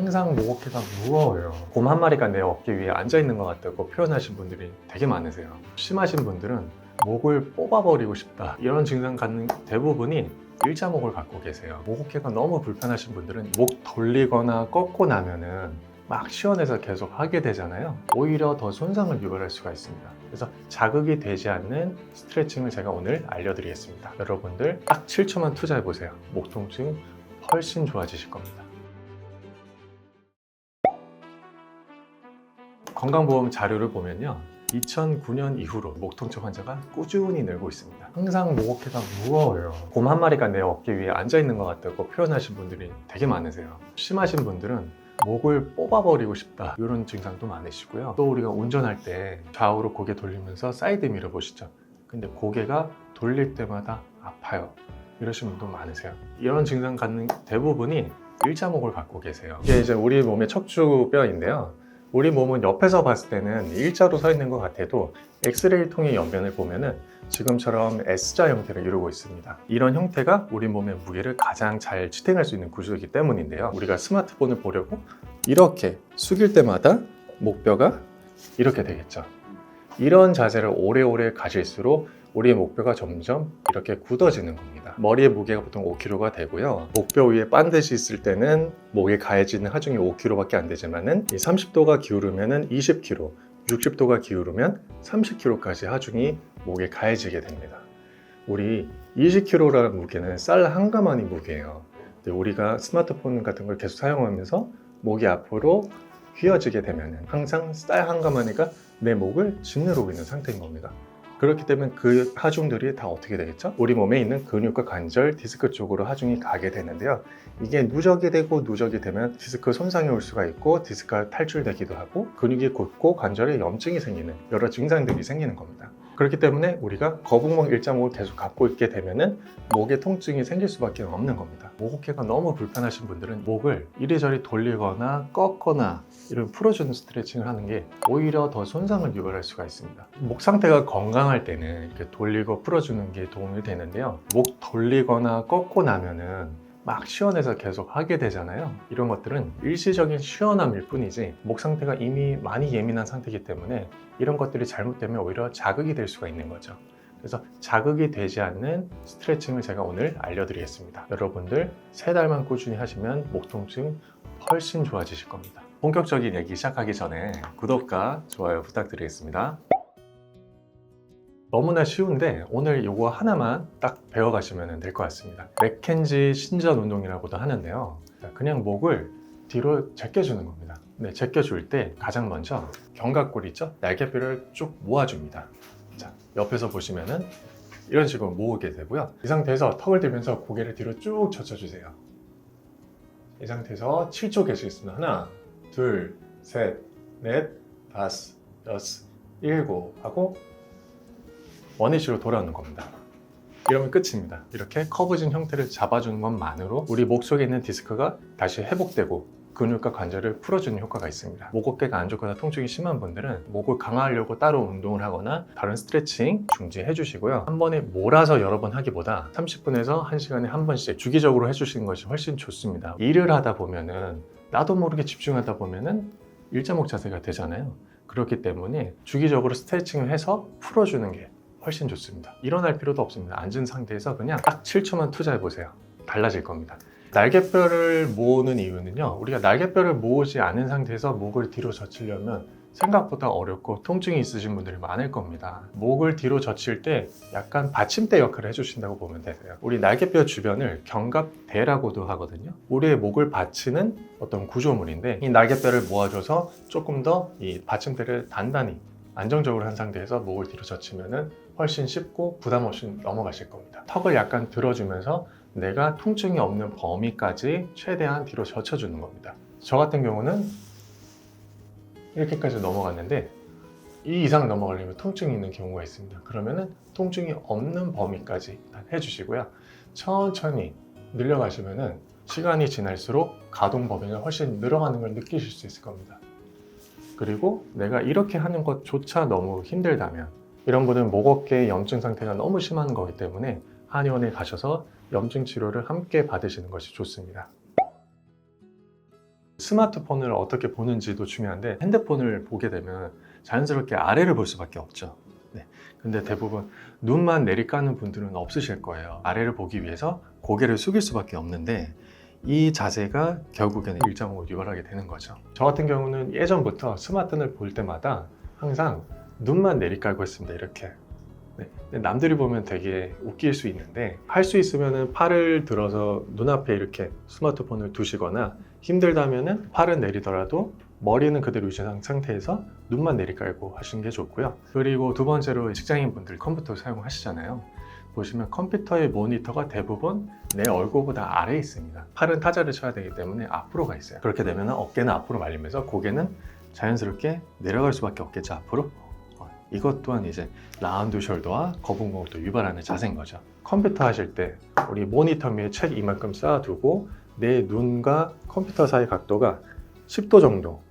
항상 목 어깨가 무거워요. 곰 한 마리가 내 어깨 위에 앉아 있는 것 같다고 표현하신 분들이 되게 많으세요. 심하신 분들은 목을 뽑아버리고 싶다, 이런 증상 갖는 대부분이 일자목을 갖고 계세요. 목 어깨가 너무 불편하신 분들은 목 돌리거나 꺾고 나면은 막 시원해서 계속 하게 되잖아요. 오히려 더 손상을 유발할 수가 있습니다. 그래서 자극이 되지 않는 스트레칭을 제가 오늘 알려드리겠습니다. 여러분들 딱 7초만 투자해 보세요. 목 통증 훨씬 좋아지실 겁니다. 건강보험 자료를 보면요, 2009년 이후로 목 통증 환자가 꾸준히 늘고 있습니다. 항상 목 어깨가 무거워요. 곰 한 마리가 내 어깨 위에 앉아 있는 것 같다고 표현하신 분들이 되게 많으세요. 심하신 분들은 목을 뽑아버리고 싶다, 이런 증상도 많으시고요. 또 우리가 운전할 때 좌우로 고개 돌리면서 사이드 미러 보시죠. 근데 고개가 돌릴 때마다 아파요, 이러신 분도 많으세요. 이런 증상 갖는 대부분이 일자목을 갖고 계세요. 이게 이제 우리 몸의 척추뼈인데요, 우리 몸은 옆에서 봤을 때는 일자로 서 있는 것 같아도 엑스레이 통의 옆면을 보면은 지금처럼 S자 형태를 이루고 있습니다. 이런 형태가 우리 몸의 무게를 가장 잘 지탱할 수 있는 구조이기 때문인데요, 우리가 스마트폰을 보려고 이렇게 숙일 때마다 목뼈가 이렇게 되겠죠. 이런 자세를 오래오래 가질수록 우리의 목뼈가 점점 이렇게 굳어지는 겁니다. 머리의 무게가 보통 5kg가 되고요. 목뼈 위에 반드시 있을 때는 목에 가해지는 하중이 5kg밖에 안 되지만은 30도가 기울으면은 20kg, 60도가 기울으면 30kg까지 하중이 목에 가해지게 됩니다. 우리 20kg라는 무게는 쌀 한 가마니 무게예요. 근데 우리가 스마트폰 같은 걸 계속 사용하면서 목이 앞으로 휘어지게 되면은 항상 쌀 한 가마니가 내 목을 짓누르고 있는 상태인 겁니다. 그렇기 때문에 그 하중들이 다 어떻게 되겠죠? 우리 몸에 있는 근육과 관절, 디스크 쪽으로 하중이 가게 되는데요, 이게 누적이 되고 누적이 되면 디스크 손상이 올 수가 있고 디스크가 탈출되기도 하고 근육이 굳고 관절에 염증이 생기는 여러 증상들이 생기는 겁니다. 그렇기 때문에 우리가 거북목 일자목을 계속 갖고 있게 되면은 목에 통증이 생길 수밖에 없는 겁니다. 목 어깨가 너무 불편하신 분들은 목을 이리저리 돌리거나 꺾거나 이런 풀어주는 스트레칭을 하는 게 오히려 더 손상을 유발할 수가 있습니다. 목 상태가 건강할 때는 이렇게 돌리고 풀어주는 게 도움이 되는데요, 목 돌리거나 꺾고 나면은 막 시원해서 계속 하게 되잖아요. 이런 것들은 일시적인 시원함일 뿐이지 목 상태가 이미 많이 예민한 상태이기 때문에 이런 것들이 잘못되면 오히려 자극이 될 수가 있는 거죠. 그래서 자극이 되지 않는 스트레칭을 제가 오늘 알려드리겠습니다. 여러분들 3달만 꾸준히 하시면 목 통증 훨씬 좋아지실 겁니다. 본격적인 얘기 시작하기 전에 구독과 좋아요 부탁드리겠습니다. 너무나 쉬운데 오늘 요거 하나만 딱 배워가시면 될 것 같습니다. 맥켄지 신전 운동이라고도 하는데요, 그냥 목을 뒤로 제껴주는 겁니다. 네, 제껴줄 때 가장 먼저 견갑골 있죠? 날개뼈를 쭉 모아줍니다. 자, 옆에서 보시면은 이런 식으로 모으게 되고요, 이 상태에서 턱을 들면서 고개를 뒤로 쭉 젖혀주세요. 이 상태에서 7초 계시겠습니다. 하나, 둘, 셋, 넷, 다섯, 여섯, 일곱 하고 원위치로 돌아오는 겁니다. 이러면 끝입니다. 이렇게 커브진 형태를 잡아주는 것만으로 우리 목 속에 있는 디스크가 다시 회복되고 근육과 관절을 풀어주는 효과가 있습니다. 목 어깨가 안 좋거나 통증이 심한 분들은 목을 강화하려고 따로 운동을 하거나 다른 스트레칭 중지해 주시고요, 한 번에 몰아서 여러 번 하기보다 30분에서 1시간에 한 번씩 주기적으로 해주시는 것이 훨씬 좋습니다. 일을 하다 보면은 나도 모르게 집중하다 보면은 일자목 자세가 되잖아요. 그렇기 때문에 주기적으로 스트레칭을 해서 풀어주는 게 훨씬 좋습니다. 일어날 필요도 없습니다. 앉은 상태에서 그냥 딱 7초만 투자해 보세요. 달라질 겁니다. 날개뼈를 모으는 이유는요, 우리가 날개뼈를 모으지 않은 상태에서 목을 뒤로 젖히려면 생각보다 어렵고 통증이 있으신 분들이 많을 겁니다. 목을 뒤로 젖힐 때 약간 받침대 역할을 해주신다고 보면 되세요. 우리 날개뼈 주변을 견갑대라고도 하거든요. 우리의 목을 받치는 어떤 구조물인데, 이 날개뼈를 모아줘서 조금 더 이 받침대를 단단히 안정적으로 한 상태에서 목을 뒤로 젖히면 훨씬 쉽고 부담 없이 넘어가실 겁니다. 턱을 약간 들어주면서 내가 통증이 없는 범위까지 최대한 뒤로 젖혀주는 겁니다. 저 같은 경우는 이렇게까지 넘어갔는데 이 이상 넘어가려면 통증이 있는 경우가 있습니다. 그러면은 통증이 없는 범위까지 해주시고요, 천천히 늘려가시면은 시간이 지날수록 가동 범위가 훨씬 늘어가는 걸 느끼실 수 있을 겁니다. 그리고 내가 이렇게 하는 것조차 너무 힘들다면, 이런 분은 목 어깨 염증 상태가 너무 심한 거기 때문에 한의원에 가셔서 염증 치료를 함께 받으시는 것이 좋습니다. 스마트폰을 어떻게 보는지도 중요한데 핸드폰을 보게 되면 자연스럽게 아래를 볼 수밖에 없죠. 네. 근데 대부분 눈만 내리까는 분들은 없으실 거예요. 아래를 보기 위해서 고개를 숙일 수밖에 없는데 이 자세가 결국에는 일자목을 유발하게 되는 거죠. 저 같은 경우는 예전부터 스마트폰을 볼 때마다 항상 눈만 내리깔고 했습니다. 이렇게. 네. 남들이 보면 되게 웃길 수 있는데 할 수 있으면 팔을 들어서 눈앞에 이렇게 스마트폰을 두시거나 힘들다면 팔은 내리더라도 머리는 그대로 유지한 상태에서 눈만 내리깔고 하시는 게 좋고요. 그리고 두 번째로 직장인분들 컴퓨터 사용하시잖아요. 보시면 컴퓨터의 모니터가 대부분 내 얼굴보다 아래에 있습니다. 팔은 타자를 쳐야 되기 때문에 앞으로 가 있어요. 그렇게 되면 어깨는 앞으로 말리면서 고개는 자연스럽게 내려갈 수밖에 없겠죠, 앞으로. 이것 또한 이제 라운드 숄더와 거북목을 또 유발하는 자세인 거죠. 컴퓨터 하실 때 우리 모니터 위에 책 이만큼 쌓아두고 내 눈과 컴퓨터 사이 각도가 10도 정도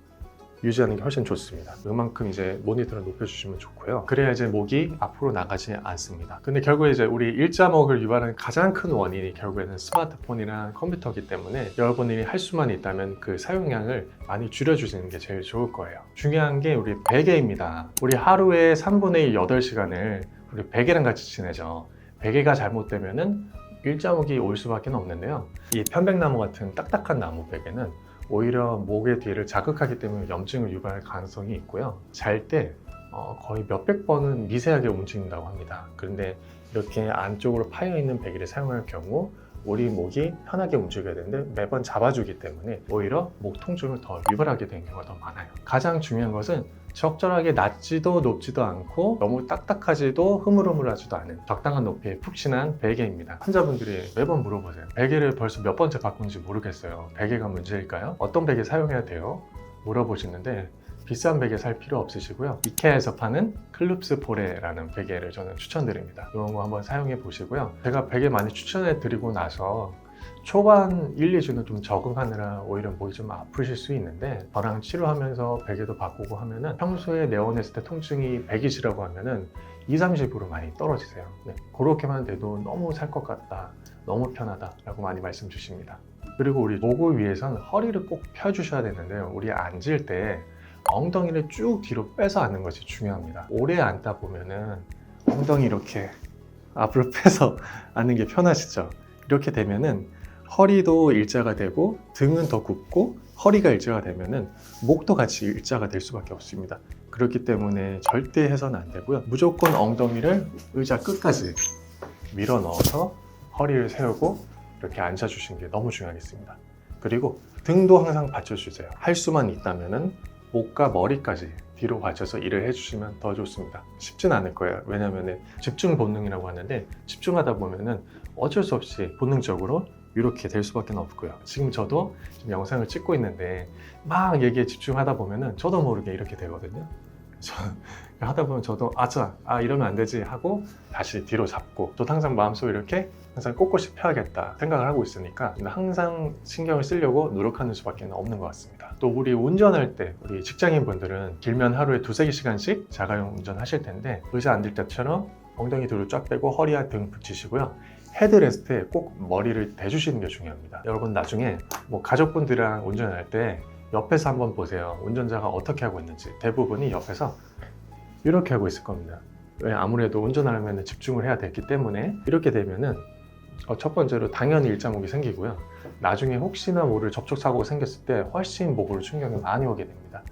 유지하는 게 훨씬 좋습니다. 그만큼 이제 모니터를 높여주시면 좋고요. 그래야 이제 목이 앞으로 나가지 않습니다. 근데 결국에 이제 우리 일자목을 유발하는 가장 큰 원인이 결국에는 스마트폰이나 컴퓨터이기 때문에 여러분들이 할 수만 있다면 그 사용량을 많이 줄여주시는 게 제일 좋을 거예요. 중요한 게 우리 베개입니다. 우리 하루에 3분의 1 8시간을 우리 베개랑 같이 지내죠. 베개가 잘못되면은 일자목이 올 수밖에 없는데요. 이 편백나무 같은 딱딱한 나무 베개는 오히려 목의 뒤를 자극하기 때문에 염증을 유발할 가능성이 있고요. 잘 때 거의 몇백 번은 미세하게 움직인다고 합니다. 그런데 이렇게 안쪽으로 파여있는 베개를 사용할 경우 우리 목이 편하게 움직여야 되는데 매번 잡아주기 때문에 오히려 목 통증을 더 유발하게 되는 경우가 더 많아요. 가장 중요한 것은 적절하게 낮지도 높지도 않고 너무 딱딱하지도 흐물흐물하지도 않은 적당한 높이의 푹신한 베개입니다. 환자분들이 매번 물어보세요. 베개를 벌써 몇 번째 바꾸는지 모르겠어요. 베개가 문제일까요? 어떤 베개 사용해야 돼요? 물어보시는데 비싼 베개 살 필요 없으시고요. 이케아에서 파는 클룹스 포레라는 베개를 저는 추천드립니다. 이런 거 한번 사용해 보시고요. 제가 베개 많이 추천해 드리고 나서 초반 1, 2주는 좀 적응하느라 오히려 목이 좀 아프실 수 있는데 저랑 치료하면서 베개도 바꾸고 하면은 평소에 내원했을 때 통증이 100이시라고 하면은 2, 30으로 많이 떨어지세요. 네, 그렇게만 돼도 너무 살 것 같다, 너무 편하다 라고 많이 말씀 주십니다. 그리고 우리 목을 위해선 허리를 꼭 펴주셔야 되는데요. 우리 앉을 때 엉덩이를 쭉 뒤로 빼서 앉는 것이 중요합니다. 오래 앉다 보면은 엉덩이 이렇게 앞으로 빼서 앉는 게 편하시죠? 이렇게 되면은 허리도 일자가 되고 등은 더 굽고 허리가 일자가 되면은 목도 같이 일자가 될 수밖에 없습니다. 그렇기 때문에 절대 해서는 안 되고요. 무조건 엉덩이를 의자 끝까지 밀어 넣어서 허리를 세우고 이렇게 앉아주시는 게 너무 중요하겠습니다. 그리고 등도 항상 받쳐주세요. 할 수만 있다면은 목과 머리까지 뒤로 받쳐서 일을 해주시면 더 좋습니다. 쉽진 않을 거예요. 왜냐하면 집중 본능이라고 하는데 집중하다 보면은 어쩔 수 없이 본능적으로 이렇게 될 수밖에 없고요. 지금 저도 지금 영상을 찍고 있는데 막 얘기에 집중하다 보면은 저도 모르게 이렇게 되거든요. 하다 보면 저도 이러면 안 되지 하고 다시 뒤로 잡고, 또 항상 마음속에 이렇게 항상 꼿꼿이 펴야겠다 생각을 하고 있으니까 항상 신경을 쓰려고 노력하는 수밖에 없는 것 같습니다. 또 우리 운전할 때 우리 직장인 분들은 길면 하루에 2-3시간씩 자가용 운전하실 텐데 의자 앉을 때처럼 엉덩이 뒤로 쫙 빼고 허리와 등 붙이시고요. 헤드레스트에 꼭 머리를 대주시는 게 중요합니다. 여러분 나중에 가족분들이랑 운전할 때 옆에서 한번 보세요. 운전자가 어떻게 하고 있는지. 대부분이 옆에서 이렇게 하고 있을 겁니다. 왜? 아무래도 운전하려면 집중을 해야 되기 때문에. 이렇게 되면은 첫 번째로 당연히 일자목이 생기고요. 나중에 혹시나 모를 접촉사고가 생겼을 때 훨씬 목으로 충격이 많이 오게 됩니다.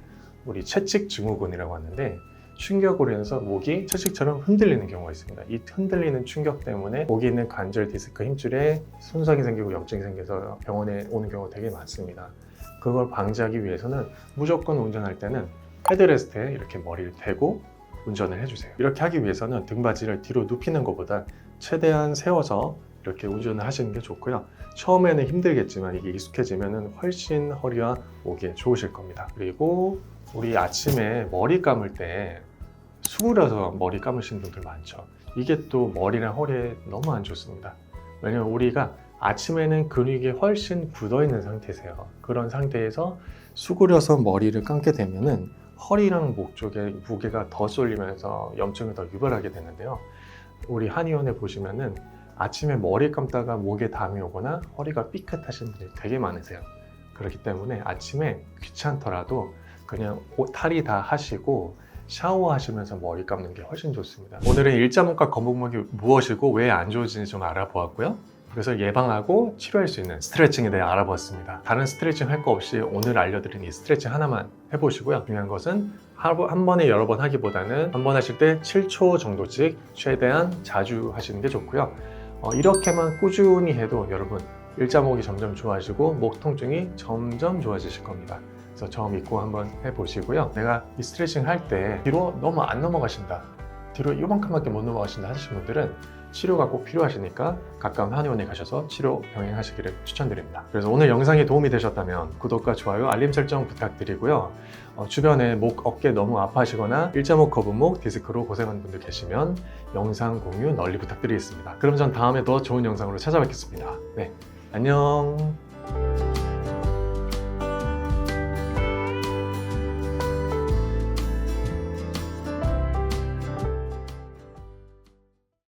우리 채찍 증후군이라고 하는데 충격으로 인해서 목이 채찍처럼 흔들리는 경우가 있습니다. 이 흔들리는 충격 때문에 목에 있는 관절 디스크 힘줄에 손상이 생기고 염증이 생겨서 병원에 오는 경우가 되게 많습니다. 그걸 방지하기 위해서는 무조건 운전할 때는 헤드레스트에 이렇게 머리를 대고 운전을 해주세요. 이렇게 하기 위해서는 등받이를 뒤로 눕히는 것보다 최대한 세워서 이렇게 운전을 하시는 게 좋고요. 처음에는 힘들겠지만 이게 익숙해지면 훨씬 허리와 목에 좋으실 겁니다. 그리고 우리 아침에 머리 감을 때 수그려서 머리 감으시는 분들 많죠. 이게 또 머리랑 허리에 너무 안 좋습니다. 왜냐면 우리가 아침에는 근육이 훨씬 굳어있는 상태세요. 그런 상태에서 수그려서 머리를 감게 되면은 허리랑 목 쪽에 무게가 더 쏠리면서 염증을 더 유발하게 되는데요. 우리 한의원에 보시면은 아침에 머리 감다가 목에 담이 오거나 허리가 삐끗하신 분들이 되게 많으세요. 그렇기 때문에 아침에 귀찮더라도 그냥 탈의 다 하시고 샤워하시면서 머리 감는 게 훨씬 좋습니다. 오늘은 일자목과 거북목이 무엇이고 왜 안 좋은지 좀 알아보았고요. 그래서 예방하고 치료할 수 있는 스트레칭에 대해 알아보았습니다. 다른 스트레칭 할 거 없이 오늘 알려드린 이 스트레칭 하나만 해보시고요. 중요한 것은 한 번에 여러 번 하기보다는 한 번 하실 때 7초 정도씩 최대한 자주 하시는 게 좋고요. 이렇게만 꾸준히 해도 여러분 일자목이 점점 좋아지고 목 통증이 점점 좋아지실 겁니다. 그래서 저 믿고 한번 해보시고요. 내가 이 스트레칭 할 때 뒤로 너무 안 넘어가신다, 뒤로 이만큼밖에 못 넘어가신다 하시는 분들은 치료가 꼭 필요하시니까 가까운 한의원에 가셔서 치료 병행하시기를 추천드립니다. 그래서 오늘 영상이 도움이 되셨다면 구독과 좋아요, 알림 설정 부탁드리고요. 주변에 목, 어깨 너무 아파하시거나 일자목, 거북목, 디스크로 고생하는 분들 계시면 영상 공유 널리 부탁드리겠습니다. 그럼 전 다음에 더 좋은 영상으로 찾아뵙겠습니다. 네, 안녕.